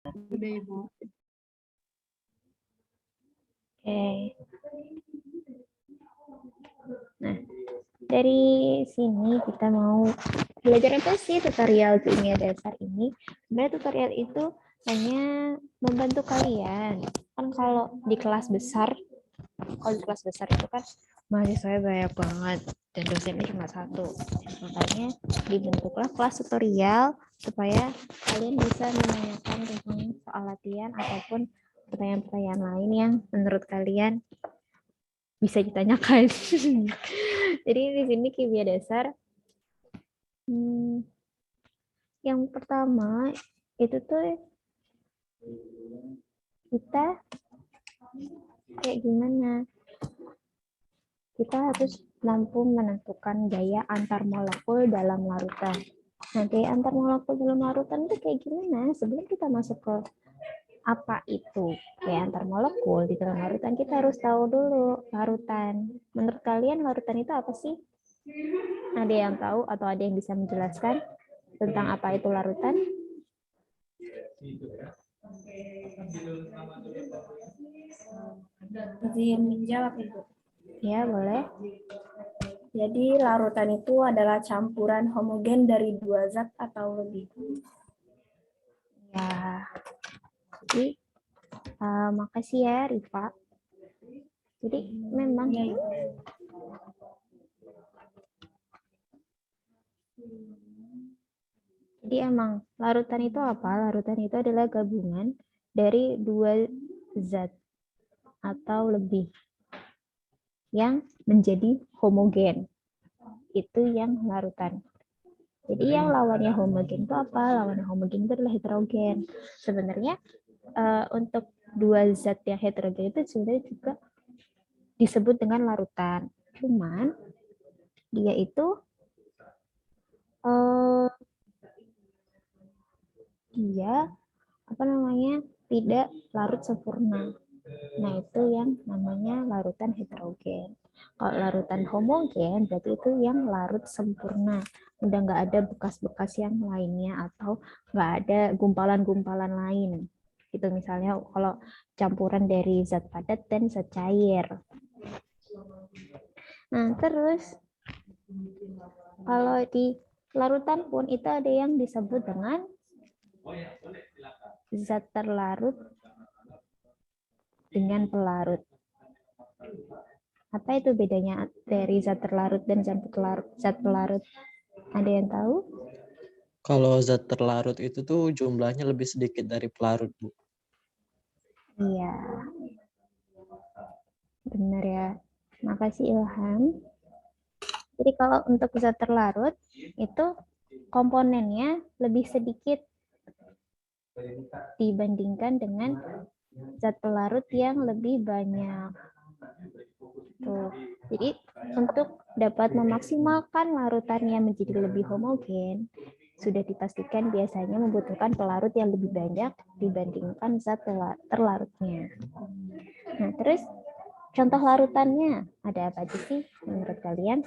Udah, Ibu. Oke. Nah, dari sini kita mau belajar apa sih tutorial kimia dasar ini? Sebenarnya tutorial itu hanya membantu kalian. Kan kalau di kelas besar itu kan mahasiswanya banyak banget dan dosennya cuma satu. Makanya dibentuklah kelas tutorial supaya kalian bisa menanyakan tentang soal latihan ataupun pertanyaan-pertanyaan lain yang menurut kalian bisa ditanyakan. Jadi di sini kimia dasar yang pertama itu tuh kita kayak gimana? Kita harus mampu menentukan gaya antar molekul dalam larutan. Nah, gaya antar molekul dalam larutan itu kayak gimana? Sebelum kita masuk ke apa itu gaya antar molekul di dalam larutan, kita harus tahu dulu larutan. Menurut kalian larutan itu apa sih? Ada yang tahu atau ada yang bisa menjelaskan tentang apa itu larutan? Izin menjawab, Ibu. Ya, boleh. Jadi larutan itu adalah campuran homogen dari dua zat atau lebih. Ya, jadi makasih ya Rifa. Jadi memang emang larutan itu apa? Larutan itu adalah gabungan dari dua zat atau lebih yang menjadi homogen. Itu yang larutan. Jadi yang lawannya homogen itu apa? Lawannya homogen itu adalah heterogen. Sebenarnya untuk dua zat yang heterogen itu sebenarnya juga disebut dengan larutan. Cuman dia itu tidak larut sempurna. Nah, itu yang namanya larutan heterogen. Kalau larutan homogen berarti itu yang larut sempurna. Udah nggak ada bekas-bekas yang lainnya atau nggak ada gumpalan-gumpalan lain. Itu misalnya kalau campuran dari zat padat dan zat cair. Nah, terus kalau di larutan pun itu ada yang disebut dengan zat terlarut dengan pelarut. Apa itu bedanya dari zat terlarut dan zat pelarut? Ada yang tahu? Kalau zat terlarut itu tuh jumlahnya lebih sedikit dari pelarut, Bu. Iya. Benar ya. Makasih Ilham. Jadi kalau untuk zat terlarut itu komponennya lebih sedikit dibandingkan dengan zat pelarut yang lebih banyak. Tuh. Jadi untuk dapat memaksimalkan larutannya menjadi lebih homogen, sudah dipastikan biasanya membutuhkan pelarut yang lebih banyak dibandingkan zat terlarutnya. Nah, terus contoh larutannya ada apa aja sih menurut kalian?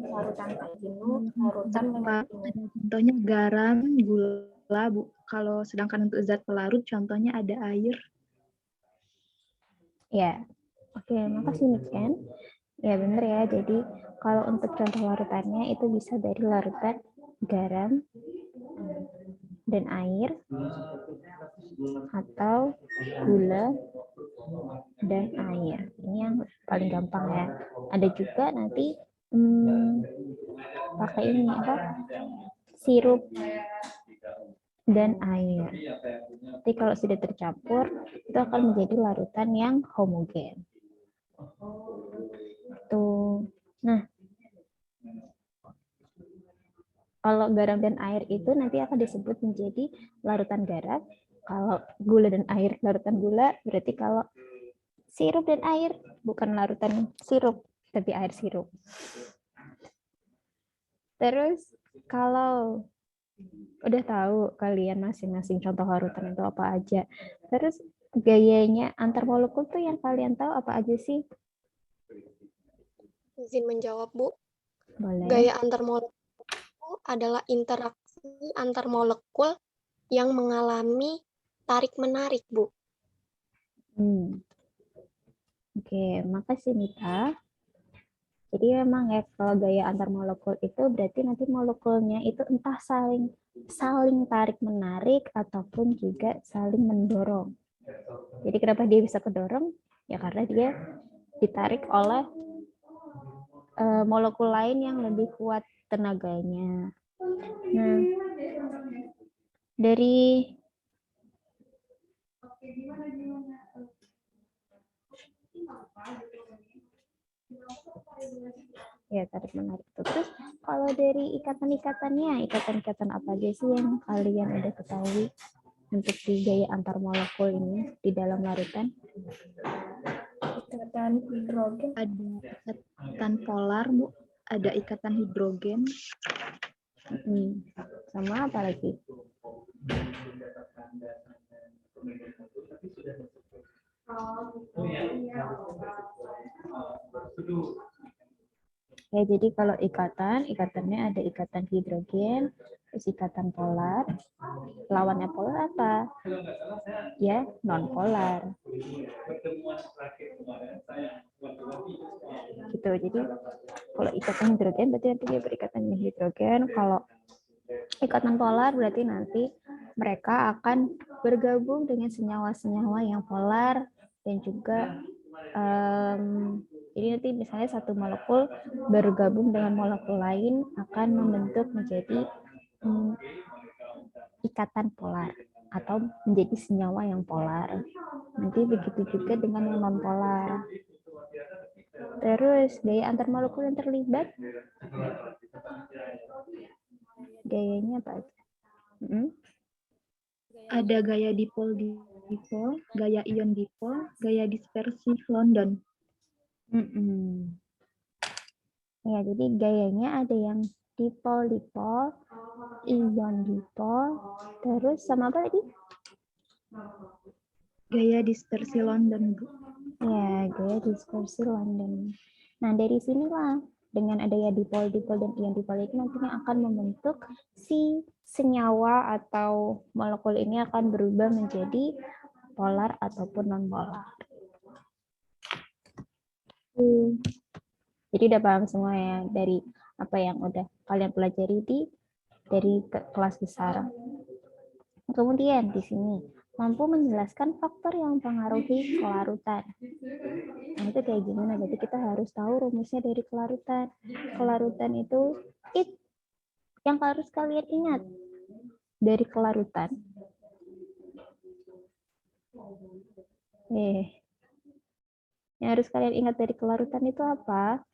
Larutan tak jenuh, larutan contohnya garam, gula, Bu. Kalau sedangkan untuk zat pelarut contohnya ada air. Ya, oke, makasih Niken. Ya benar ya, jadi kalau untuk contoh larutannya itu bisa dari larutan garam dan air atau gula dan air. Ini yang paling gampang ya. Ada juga nanti pakai ini apa? Sirup dan air. Jadi kalau sudah tercampur itu akan menjadi larutan yang homogen. Tuh. Nah, kalau garam dan air itu nanti akan disebut menjadi larutan garam. Kalau gula dan air larutan gula, berarti kalau sirup dan air bukan larutan sirup, tapi air sirup. Terus kalau udah tahu kalian masing-masing contoh larutan itu apa aja. Terus gayanya antar molekul tuh yang kalian tahu apa aja sih? Izin menjawab, Bu. Boleh. Gaya antar molekul adalah interaksi reaksi antar molekul yang mengalami tarik-menarik, Bu. Oke, makasih Mita. Jadi memang ya kalau gaya antar molekul itu berarti nanti molekulnya itu entah saling tarik menarik ataupun juga saling mendorong. Jadi kenapa dia bisa kedorong? Ya karena dia ditarik oleh molekul lain yang lebih kuat tenaganya. Nah, dari ya tarik menarik itu. Terus kalau dari ikatan-ikatannya, ikatan-ikatan apa aja sih yang kalian udah ketahui untuk di gaya antar molekul ini di dalam larutan? Ikatan hidrogen. Ada ikatan polar, Bu. Ada ikatan hidrogen. Sama apa lagi? Ya, jadi kalau ikatannya ada ikatan hidrogen, terus ikatan polar. Lawannya polar apa? Ya, non polar. Gitu. Jadi kalau ikatan hidrogen berarti nanti dia berikatan dengan hidrogen. Kalau ikatan polar berarti nanti mereka akan bergabung dengan senyawa-senyawa yang polar dan juga jadi nanti misalnya satu molekul bergabung dengan molekul lain akan membentuk menjadi ikatan polar atau menjadi senyawa yang polar. Nanti begitu juga dengan yang non polar. Terus gaya antar molekul yang terlibat gayanya apa aja? Ada gaya dipol-dipol, gaya ion-dipol, gaya dispersi London. Ya, jadi gayanya ada yang dipol-dipol, ion-dipol, terus sama apa lagi? Gaya dispersi London, Bu. Ya, gaya dispersi London. Nah, dari sinilah dengan adanya dipol-dipol dan ion-dipol itu nantinya akan membentuk si senyawa atau molekul ini akan berubah menjadi polar ataupun non-polar. Jadi udah paham semua ya dari apa yang udah kalian pelajari dari kelas besar. Kemudian di sini mampu menjelaskan faktor yang mempengaruhi kelarutan. Nah, itu kayak gimana? Jadi kita harus tahu rumusnya dari kelarutan. Kelarutan itu yang harus kalian ingat dari kelarutan. Yang harus kalian ingat dari kelarutan itu apa?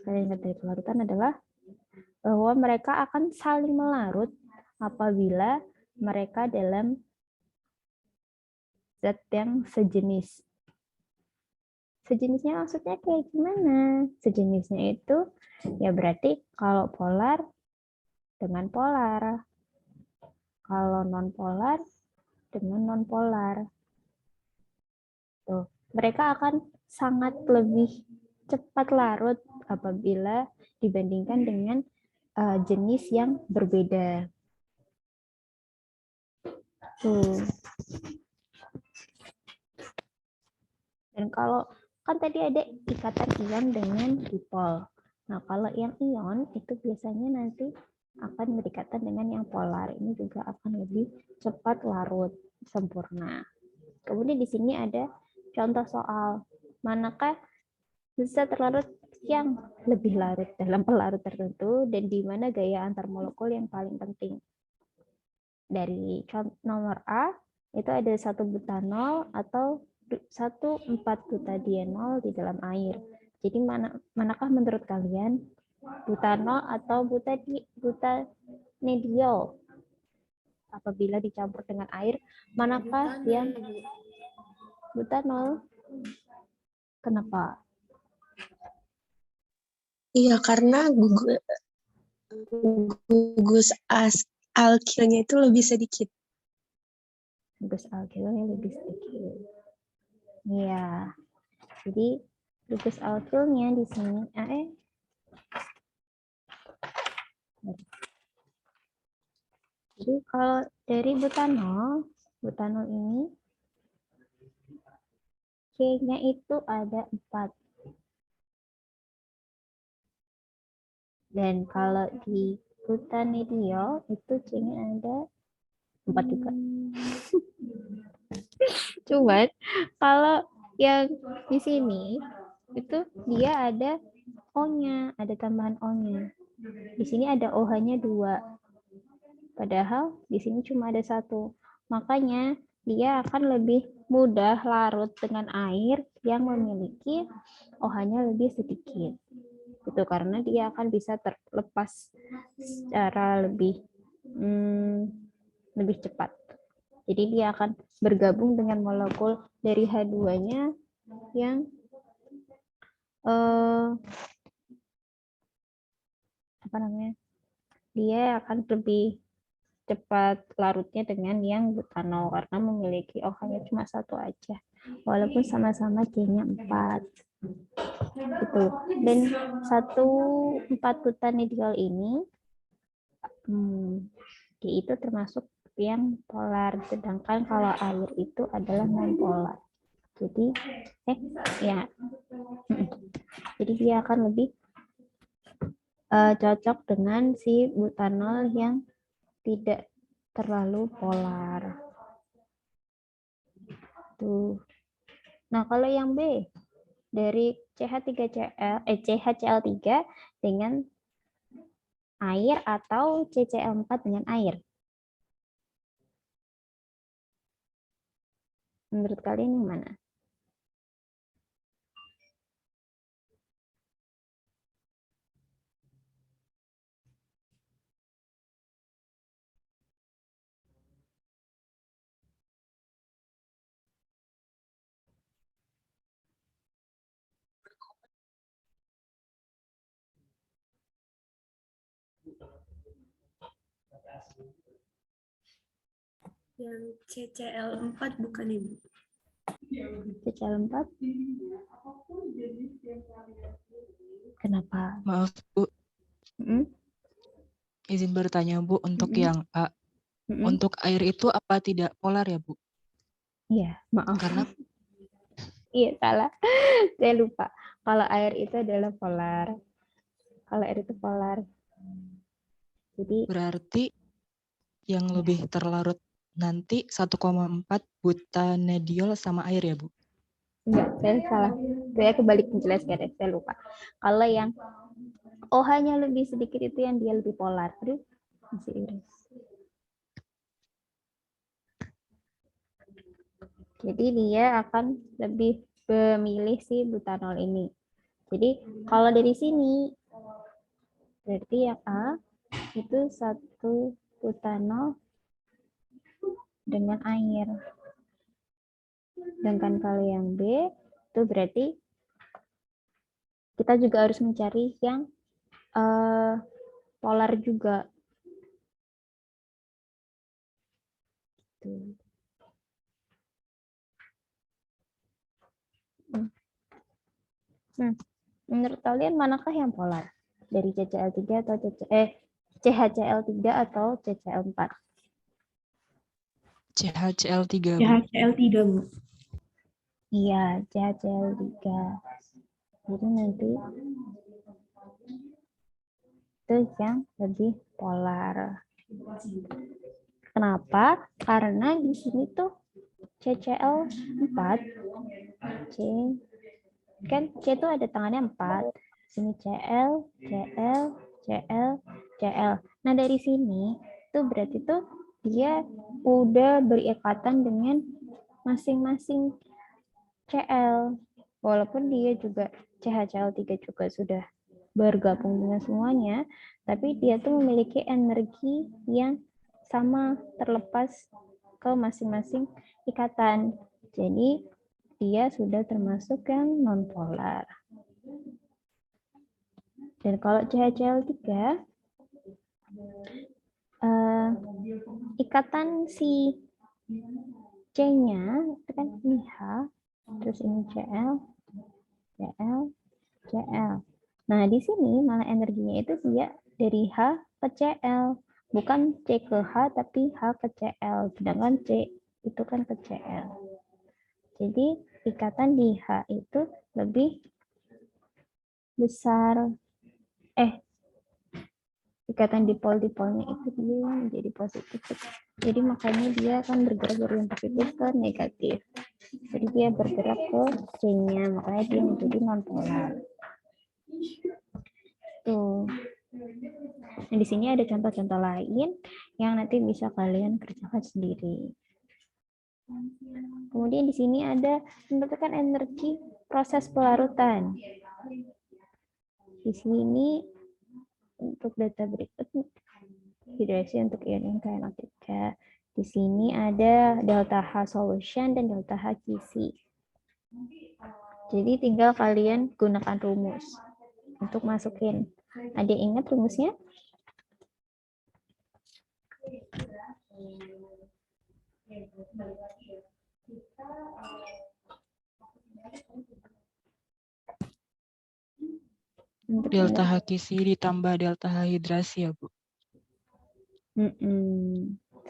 Kalian ingat dari kelarutan adalah bahwa mereka akan saling melarut apabila mereka dalam zat yang sejenis. Sejenisnya maksudnya kayak gimana? Sejenisnya itu ya berarti kalau polar dengan polar. Kalau non-polar dengan non-polar. Tuh, mereka akan sangat lebih cepat larut apabila dibandingkan dengan jenis yang berbeda. Tuh. Dan kalau kan tadi ada ikatan ion dengan dipol. Nah, kalau yang ion itu biasanya nanti akan berikatan dengan yang polar. Ini juga akan lebih cepat larut sempurna. Kemudian di sini ada contoh soal manakah zat terlarut yang lebih larut dalam pelarut tertentu dan di mana gaya antar molekul yang paling penting. Dari contoh nomor A itu ada 1 butanol atau 1,4-butadienol di dalam air. Jadi manakah menurut kalian butanol atau butanediol? Apabila dicampur dengan air, manakah yang butanol? Kenapa? Iya, karena gugus alkilnya itu lebih sedikit. Gugus alkilnya lebih sedikit. Iya. Jadi gugus alkilnya di sini Jadi kalau dari butanol ini C-nya itu ada 4. Dan kalau di butanediol itu C-nya ada 4 juga. Cuman kalau yang di sini itu dia ada O-nya, ada tambahan O-nya. Di sini ada OH-nya 2. Padahal di sini cuma ada 1. Makanya dia akan lebih mudah larut dengan air yang memiliki OH-nya lebih sedikit. Itu karena dia akan bisa terlepas secara lebih cepat. Jadi dia akan bergabung dengan molekul dari H2-nya yang dia akan lebih cepat larutnya dengan yang butanol karena memiliki OH-nya cuma 1 aja. Walaupun sama-sama C-nya 4. Gitu. Dan 1,4-butanediol ini dia itu termasuk yang polar, sedangkan kalau air itu adalah non-polar. Jadi jadi dia akan lebih cocok dengan si butanol yang tidak terlalu polar. Tuh. Nah, kalau yang B dari CHCl3 dengan air atau CCl4 dengan air. Menurut kalian yang mana? Yang CCl4 bukan Ibu. CCl4? Kenapa? Maaf Bu, izin bertanya Bu, untuk yang A, untuk air itu apa tidak polar ya Bu? Iya, maaf. Karena Iya, salah. Saya lupa. Kalau air itu adalah polar. Kalau air itu polar. Jadi berarti yang lebih terlarut nanti 1,4 butanediol sama air ya Bu? enggak, saya salah. Saya kebalik menjelaskan, saya lupa. Kalau yang OH-nya lebih sedikit itu yang dia lebih polar. Aduh, masih iris. Jadi dia akan lebih memilih si butanol ini. Jadi kalau dari sini berarti yang A itu 1 butanol dengan air. Sedangkan kalau yang B itu berarti kita juga harus mencari yang polar juga. Menurut kalian manakah yang polar? Dari CCl3 atau CHCl3 atau CCl4? CHCl3 Bu. CHCl3 Bu. Iya, CHCl3. Jadi nanti itu yang lebih polar. Kenapa? Karena di sini tuh CCl4 kan C itu ada tangannya 4. Sini Cl, Cl, Cl, Cl. Nah, dari sini tuh berarti tuh dia udah berikatan dengan masing-masing Cl. Walaupun dia juga CHCl3 juga sudah bergabung dengan semuanya, tapi dia tuh memiliki energi yang sama terlepas ke masing-masing ikatan. Jadi dia sudah termasuk yang non-polar. Dan kalau CHCl3, ikatan si C-nya itu kan ini H, terus ini Cl, Cl, Cl. Nah, di sini malah energinya itu dia dari H ke Cl. Bukan C ke H, tapi H ke Cl. Sedangkan C itu kan ke Cl. Jadi ikatan di H itu lebih besar. Ikatan dipol-dipolnya itu dia menjadi positif. Jadi makanya dia akan bergerak dari yang positif ke negatif. Jadi dia bergerak ke C-nya, makanya dia menjadi non-polar. Tuh. Nah, di sini ada contoh-contoh lain yang nanti bisa kalian kerjakan sendiri. Kemudian di sini ada menentukan energi proses pelarutan. Di sini untuk data berikut hidrasi untuk ion KNO3. Di sini ada delta H solution dan delta H QC. Jadi tinggal kalian gunakan rumus untuk masukin. Ada yang ingat rumusnya? Delta HQC ditambah delta H hidrasi ya, Bu.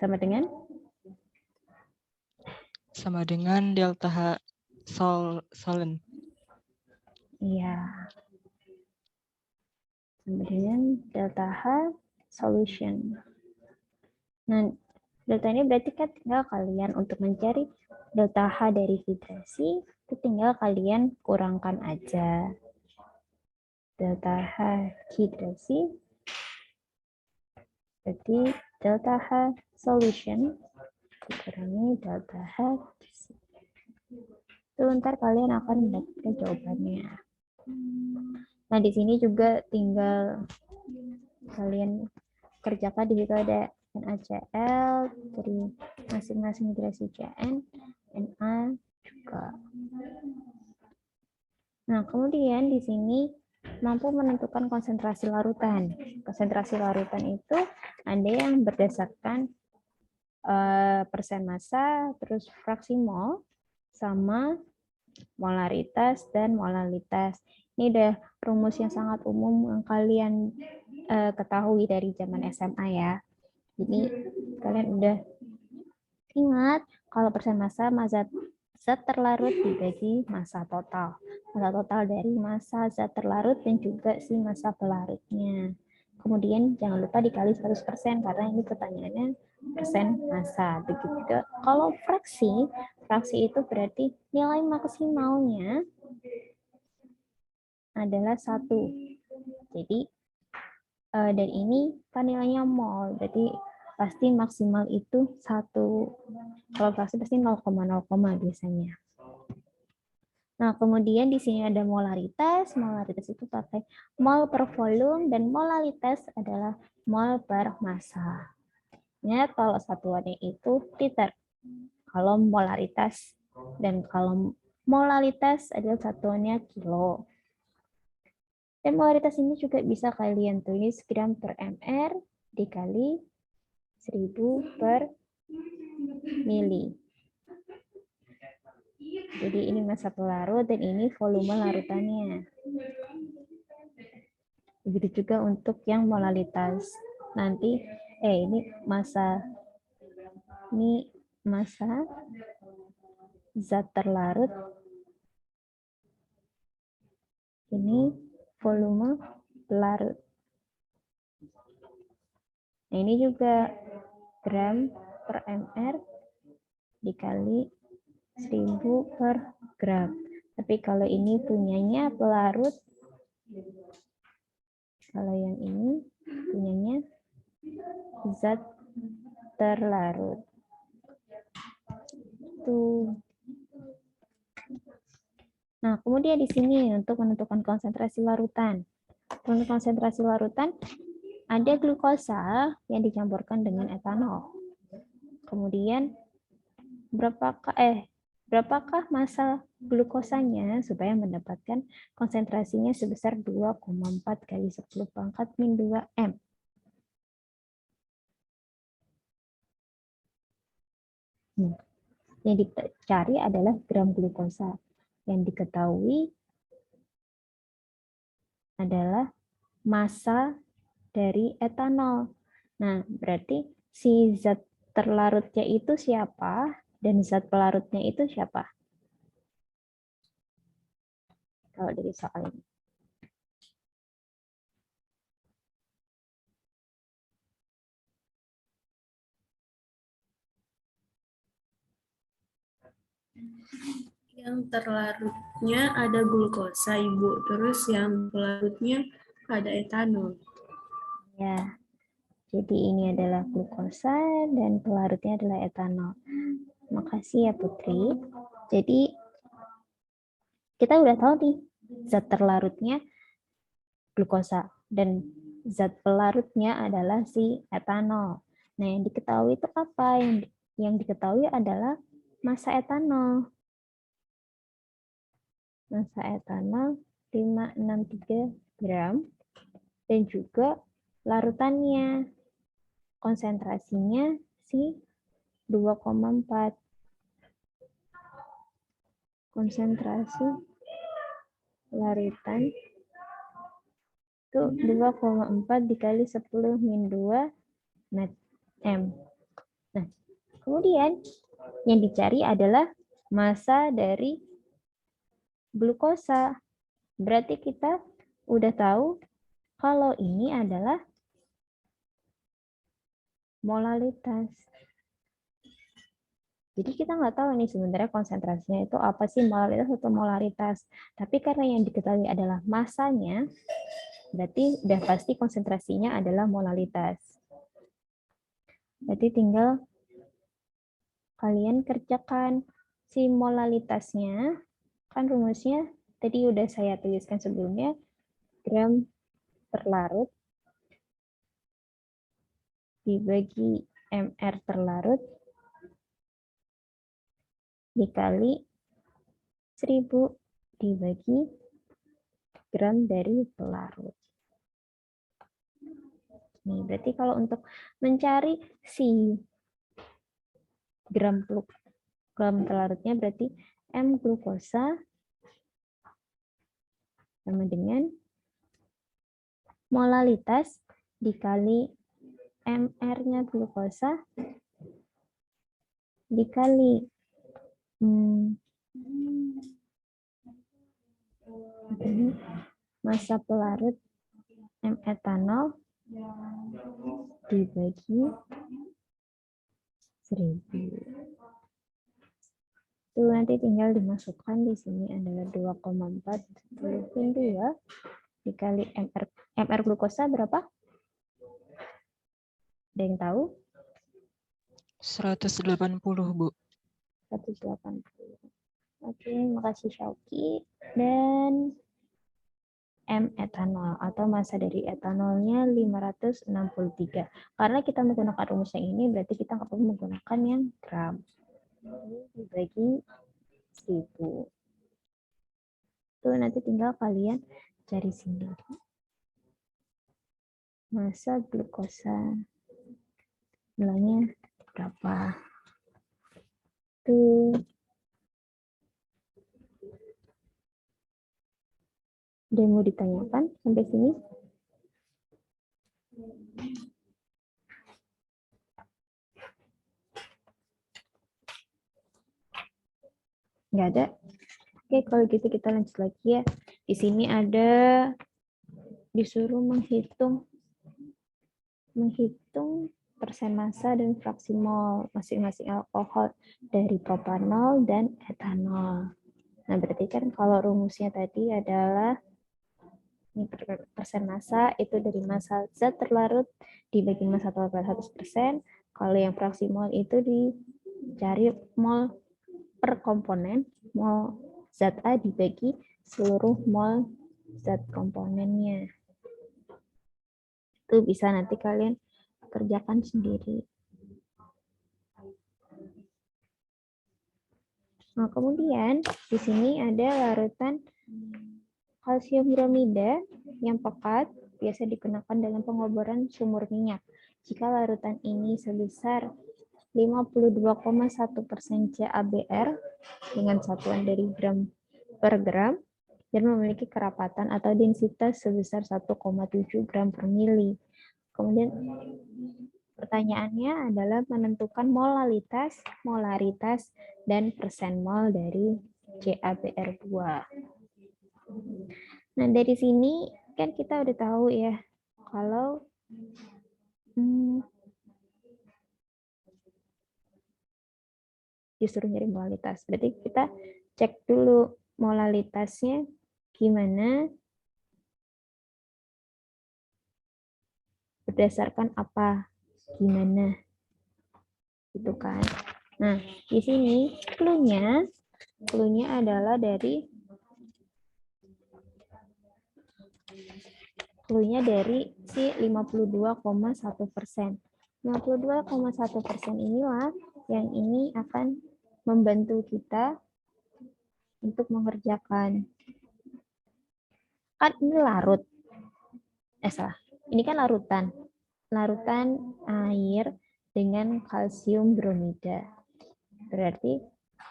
Sama dengan? Sama dengan delta H solen. Iya. Sama dengan delta H solution. Nah, delta ini berarti kan tinggal kalian untuk mencari delta H dari hidrasi, itu tinggal kalian kurangkan aja. Delta H hidrasi berarti delta H solution dikurangi delta H QC. Itu ntar kalian akan mendapatkan jawabannya. Nah, di sini juga tinggal kalian kerjakan. Di situ ada NaCl dari masing-masing hidrasi CN, Na juga. Nah, kemudian di sini mampu menentukan konsentrasi larutan. Konsentrasi larutan itu ada yang berdasarkan persen massa, terus fraksi mol, sama molaritas dan molalitas. Ini udah rumus yang sangat umum yang kalian ketahui dari zaman SMA ya. Jadi kalian udah ingat kalau persen massa zat terlarut dibagi massa total. Massa total dari massa zat terlarut dan juga si massa pelarutnya. Kemudian jangan lupa dikali 100% karena ini pertanyaannya persen massa. Begitu juga kalau fraksi itu berarti nilai maksimalnya adalah 1. Jadi dan ini kan nilainya mol, berarti pasti maksimal itu 1. Kalau fraksi pasti 0,0 biasanya. Nah, kemudian di sini ada molaritas. Molaritas itu pakai mol per volume dan molalitas adalah mol per massa. Ingat kalau satuannya itu liter. Kalau molaritas dan kalau molalitas adalah satuannya kilo. Dan molaritas ini juga bisa kalian tulis gram per mr dikali 1000 per mili. Jadi ini massa pelarut dan ini volume larutannya. Begitu juga untuk yang molalitas. Nanti ini massa zat terlarut. Ini volume pelarut. Nah, ini juga gram per mr dikali 1000 per gram. Tapi kalau ini punyanya pelarut, kalau yang ini punyanya zat terlarut. Tuh. Nah, kemudian di sini untuk menentukan konsentrasi larutan. Untuk konsentrasi larutan ada glukosa yang dicampurkan dengan etanol. Kemudian berapakah massa glukosanya supaya mendapatkan konsentrasinya sebesar 2,4 kali 10 pangkat min 2 M. Yang dicari adalah gram glukosa. Yang diketahui adalah massa dari etanol. Nah, berarti si zat terlarutnya itu siapa dan zat pelarutnya itu siapa? Kalau dari soal ini. Yang terlarutnya ada glukosa, Ibu. Terus yang pelarutnya ada etanol. Ya, jadi ini adalah glukosa dan pelarutnya adalah etanol. Makasih ya Putri. Jadi kita udah tahu nih zat terlarutnya glukosa dan zat pelarutnya adalah si etanol. Nah, yang diketahui itu apa? Yang diketahui adalah massa etanol. Massa etanol 563 gram dan juga larutannya. Konsentrasinya si 2,4. Konsentrasi larutan itu 2,4 dikali 10 min 2 m. Nah, kemudian yang dicari adalah massa dari glukosa. Berarti kita udah tahu kalau ini adalah molalitas. Jadi kita nggak tahu nih sebenarnya konsentrasinya itu apa sih, molalitas atau molaritas. Tapi karena yang diketahui adalah massanya, berarti udah pasti konsentrasinya adalah molalitas. Berarti tinggal kalian kerjakan si molalitasnya. Kan rumusnya tadi udah saya tuliskan sebelumnya, gram terlarut dibagi mr terlarut dikali 1000 dibagi gram dari pelarut. Nih, berarti kalau untuk mencari si gram terlarutnya berarti M glukosa sama dengan molalitas dikali MR-nya glukosa dikali massa pelarut M etanol dibagi 1000. Itu nanti tinggal dimasukkan di sini adalah 2,4 10 2 dikali MR glukosa berapa? Ada yang tahu? 180, Bu. 180. Oke, makasih Syauki. Dan M etanol atau massa dari etanolnya 563. Karena kita menggunakan rumus yang ini berarti kita nggak perlu menggunakan yang gram. Dibagi 1000. Itu nanti tinggal kalian cari sendiri. Massa glukosa nilainya berapa? Tuh. Ada yang mau ditanyakan sampai sini? Nggak ada? Oke, kalau gitu kita lanjut lagi ya. Di sini ada disuruh menghitung persen massa dan fraksi mol masing-masing alkohol dari propanol dan etanol. Nah, berarti kan kalau rumusnya tadi adalah ini persen massa itu dari massa zat terlarut dibagi massa total 100%. Kalau yang fraksi mol itu dicari mol per komponen, mol zat A dibagi seluruh mol zat komponennya. Itu bisa nanti kalian kerjakan sendiri. Nah, kemudian di sini ada larutan kalsium bromida yang pekat biasa digunakan dalam pengoboran sumur minyak. Jika larutan ini sebesar 52,1% CaBr dengan satuan dari gram per gram dan memiliki kerapatan atau densitas sebesar 1,7 gram per mili. Kemudian Pertanyaannya adalah menentukan molalitas, molaritas, dan persen mol dari CaBr2. Nah, dari sini kan kita udah tahu ya, kalau disuruh nyari molalitas. Berarti kita cek dulu molalitasnya gimana, berdasarkan apa, gimana, gitu kan. Nah, di sini clue-nya adalah dari si 52,1%. 52,1% inilah yang ini akan membantu kita untuk mengerjakan. Kan ini larut. Salah. Ini kan larutan. Larutan air dengan kalsium bromida. Berarti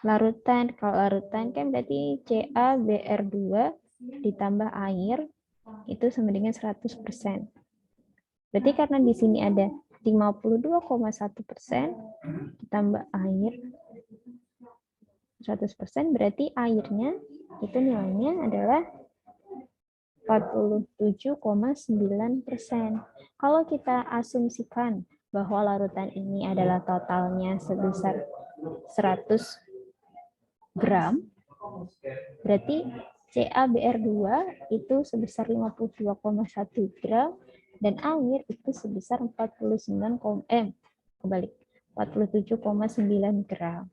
larutan, kalau larutan kan berarti CaBr2 ditambah air itu sama dengan 100%. Berarti karena di sini ada 52,1% ditambah air 100%, berarti airnya itu nilainya adalah 47,9%. Kalau kita asumsikan bahwa larutan ini adalah totalnya sebesar 100 gram, berarti CaBr2 itu sebesar 52,1 gram dan air itu sebesar 47,9 gram.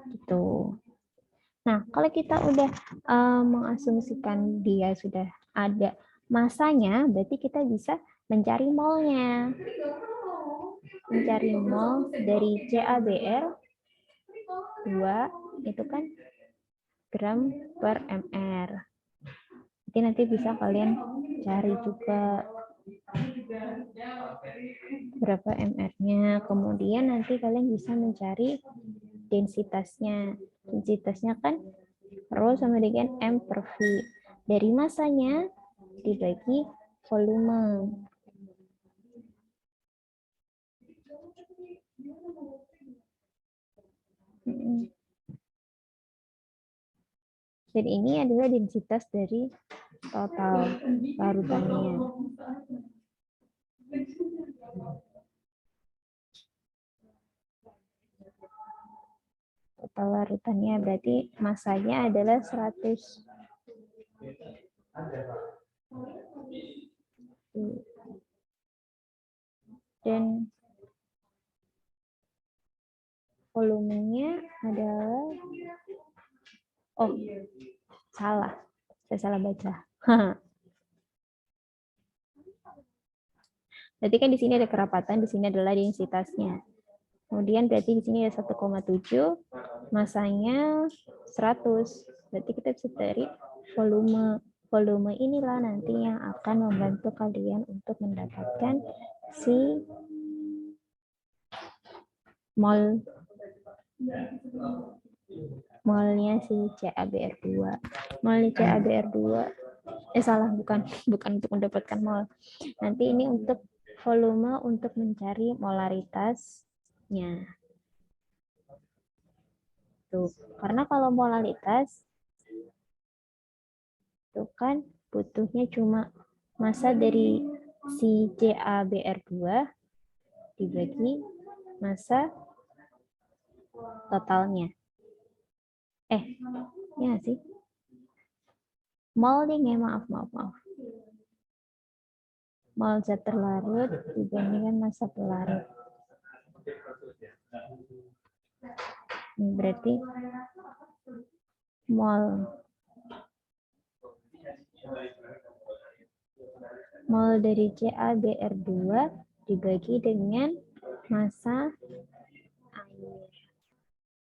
Gitu. Nah, kalau kita udah mengasumsikan dia sudah ada masanya, berarti kita bisa mencari molnya. Mencari mol dari CaBr2 itu kan gram per mr. Jadi nanti bisa kalian cari juga berapa mr-nya. Kemudian nanti kalian bisa mencari densitasnya. Densitasnya kan rho sama dengan M per V. Dari masanya dibagi volume. Dan ini adalah densitas dari total larutannya. Total larutannya berarti masanya adalah 100. Dan volumenya adalah, salah, saya salah baca. Berarti kan di sini ada kerapatan, di sini adalah densitasnya. Kemudian berarti di sini ada 1,7, masanya 100. Berarti kita bisa cari volume. Volume inilah nanti yang akan membantu kalian untuk mendapatkan si molnya si CaBr2. Molnya CaBr2 salah, bukan untuk mendapatkan mol. Nanti ini untuk volume untuk mencari molaritasnya. Tuh, karena kalau molaritas itu kan butuhnya cuma massa dari si CaBr2 dibagi massa totalnya. Ya sih. Mol nih, maaf. Mol zat terlarut dibandingkan massa pelarut. Ini berarti mol dari CaBr2 dibagi dengan massa air.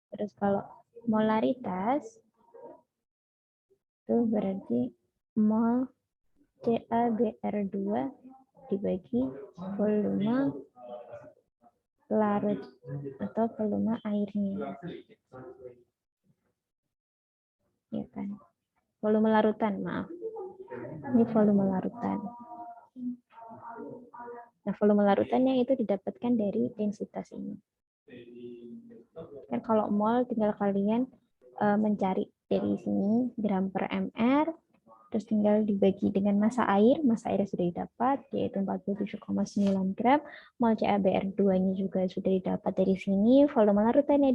Terus kalau molaritas itu berarti mol CaBr2 dibagi volume larut atau volume airnya. Ya kan? Volume larutan, maaf. Ini volume larutan. Nah, volume larutannya itu didapatkan dari densitas ini. Kan kalau mol tinggal kalian mencari dari sini gram per mr, terus tinggal dibagi dengan massa air sudah didapat, yaitu 47,9 gram, mol CaBr2-nya juga sudah didapat dari sini, volume larutannya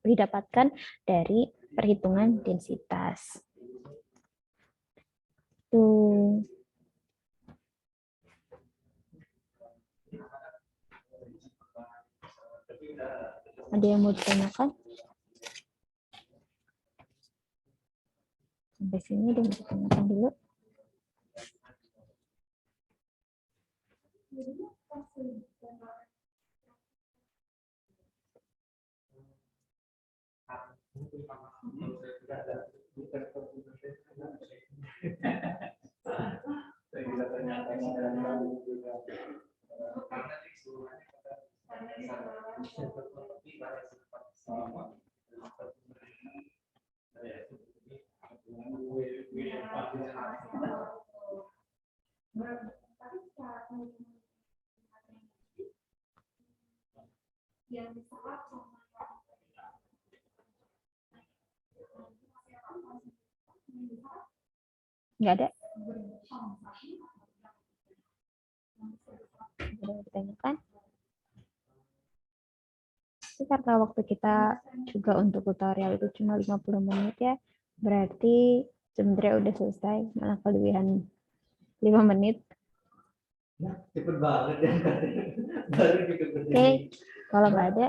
didapatkan dari perhitungan densitas. Tuh. Ada yang mau ditanyakan? Sampai sini ada yang mau ditanyakan dulu. Nggak ada? Ada yang ditanyakan? Ini karena waktu kita juga untuk tutorial itu cuma 50 menit ya, berarti sebenarnya udah selesai, malah kelebihan 5 menit. Cepet banget ya. Baru juga Oke, kalau nggak ada,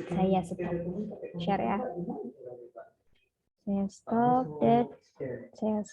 saya stop share ya. Saya stop dan saya